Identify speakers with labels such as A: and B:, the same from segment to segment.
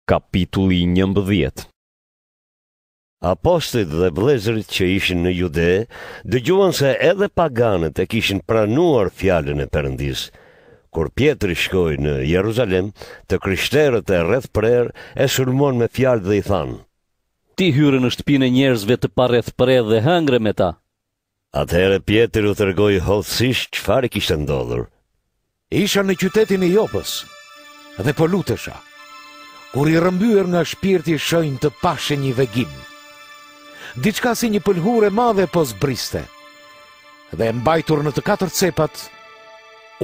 A: Kapitulli 11.
B: Apostujt dhe vëllezërit që ishin në Jude dëgjuan se edhe paganët e kishin pranuar fjalën e Perëndis. Kur Pjetri shkoi në Jeruzalem, të krishterët e rreth prerë e sulmuan me fjalë dhe i thanë:
C: Ti hyre në shtëpinë e njerëzve të pa rreth prerë dhe hëngre me ta.
B: Atëherë Pjetri u tregoi hollësisht çfarë kishte ndodhur.
D: Isha në qytetin e Jopës dhe po lutesha, kur i rrëmbyer nga shpirti i shenjtë të pashe një vegim. Diçka si një pëlhure madhe po zbriste, dhe mbajtur në të katër cepat,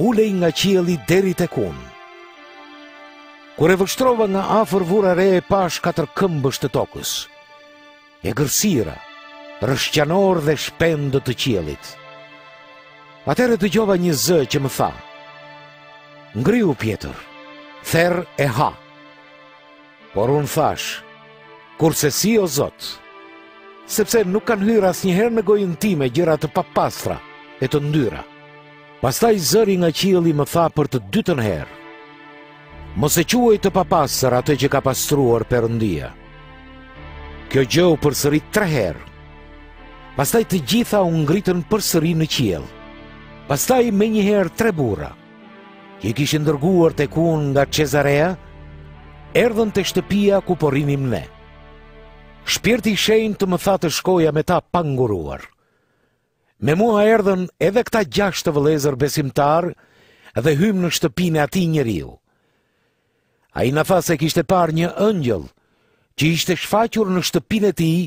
D: ulej nga qielli deri tek unë. Kur e vështrova nga afër vura re e pash katër këmbësh të tokës, e gërsira, rëshqanor dhe shpendë të qiellit. Atëherë dëgjova një zë që më tha: Ngriu Pjetër, therr e ha. Por unë thash: kurse si o Zot, sepse nuk kanë hyrë asnjëherë në gojën time gjëra të papastra e të ndyra. Pastaj zëri nga qielli më tha për të dytën herë: mos e quaj të papastër atë që ka pastruar Perëndia. Kjo gjë u përsërit 3 herë. Pastaj të gjitha u ngritën përsëri në qiell. Pastaj menjëherë 3 burra, që kishin dërguar tek unë nga Cezarea, erdhën te shtëpia ku po rrinim ne. Shpirti i shenjtë më tha të shkoja me ta pa nguruar. Me mua erdhën edhe këta 6 vëllezër besimtar dhe hym në shtëpinë e atij njeriu. Ai na tha se kishte parë një ëngjëll që ishte shfaqur në shtëpinë e tij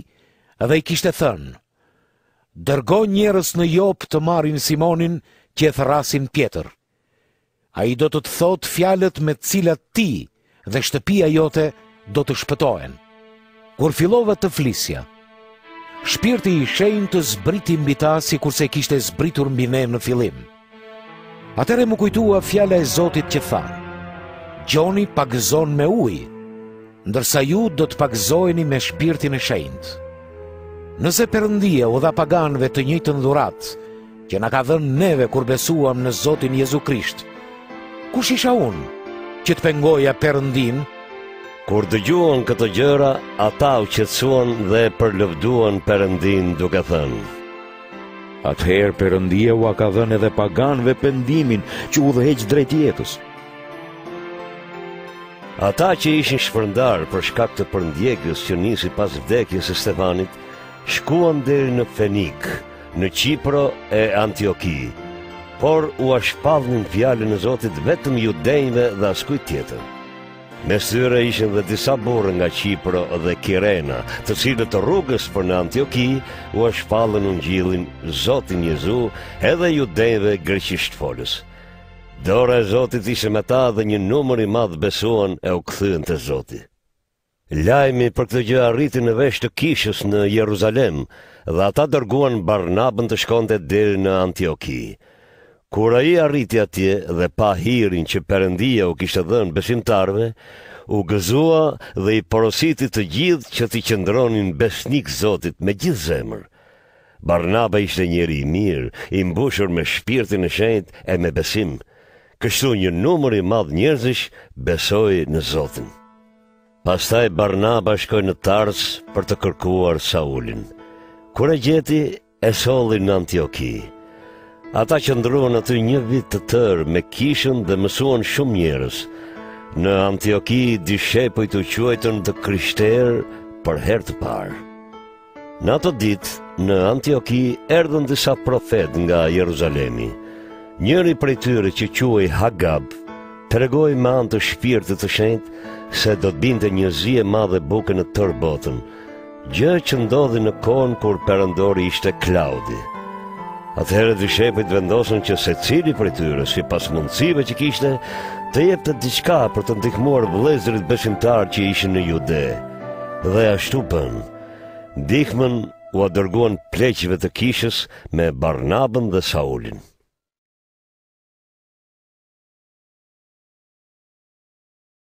D: dhe i kishte thënë: dërgo njerëz në Jopë të marrin Simonin që e thrasin Pjetër. Ai do të thotë fjalët me të cilat ti dhe shtëpia jote do të shpëtohen. Kur fillova të flisja, shpirti i shenjtë zbriti mbi ta sikurse kishte zbritur mbi ne në fillim. Atëherë më kujtua fjala e Zotit që tha: Gjoni pagëzon me ujë, ndërsa ju do të pagëzoheni me shpirtin e shenjtë. Nëse Perëndia u dha paganëve të njëjtën dhuratë që na ka dhënë neve kur besuam në Zotin Jezu Krisht, kush isha unë që të pengoja Perëndin?
B: Kur dëgjuan këto gjëra, ata u qetësuan dhe përlëvduan Perëndin duke thënë:
E: Atëherë Perëndia u ka dhënë edhe paganëve pendimin që udhëheq drejt jetës.
B: Ata që ishin shpërndar për shkak të përndjekjes që nisi pas vdekjes së Stefanit, shkuan deri në Fenik, në Qipro e Antioki, por u shpallnin fjalën e Zotit vetëm judejve dhe askujt tjetër. Mes tyre ishin dhe disa burrë nga Qipro dhe Kirena, të cilët rrugës për në Antioki u shpallën ungjillin Zotin Jezu edhe judejve greqisht folës. Dora e Zotit ishte me ta dhe një numër i madh besuan e u kthyen te Zoti. Lajmi për këtë gjë arriti në vesh të kishës në Jeruzalem dhe ata dërguan Barnabën të shkonte deri në Antioki. Kur ai arriti atje dhe pa hirin që Perëndia u kishte dhënë besimtarve, u gëzua dhe i porositi të gjithë që t'i qëndronin besnik Zotit me gjithë zemër. Barnaba ishte njeri i mirë, i mbushur me shpirtin e shenjtë e me besim. Kështu një numër i madh njerëzish besoi në Zotin. Pastaj Barnaba shkoi në Tars për të kërkuar Saulin. Kur e gjeti, e solli në Antioki. Ata qëndruan aty një vit të tërë me kishën dhe mësuan shumë njerëz. Në Antioki dishepujt u quajtën të krishterë për herë të parë. Në ato ditë, në Antioki erdhën disa profet nga Jeruzalemi. Njëri prej tyre që quhej Hagab tregoi me anë të shpirtit të shenjtë se do të binte një zi e madhe buke në tërë botën, gjë që ndodhi në kohën kur perëndori ishte Klaudi. Atëherë dishepujt vendosën që secili prej tyre, sipas mundësive që kishte, të jepte diçka për të ndihmuar vëllezërit besimtar që ishin në Jude. Dhe ashtu bënë. Ndihmën u dërguan pleqjve të kishës me Barnabën dhe Saulin.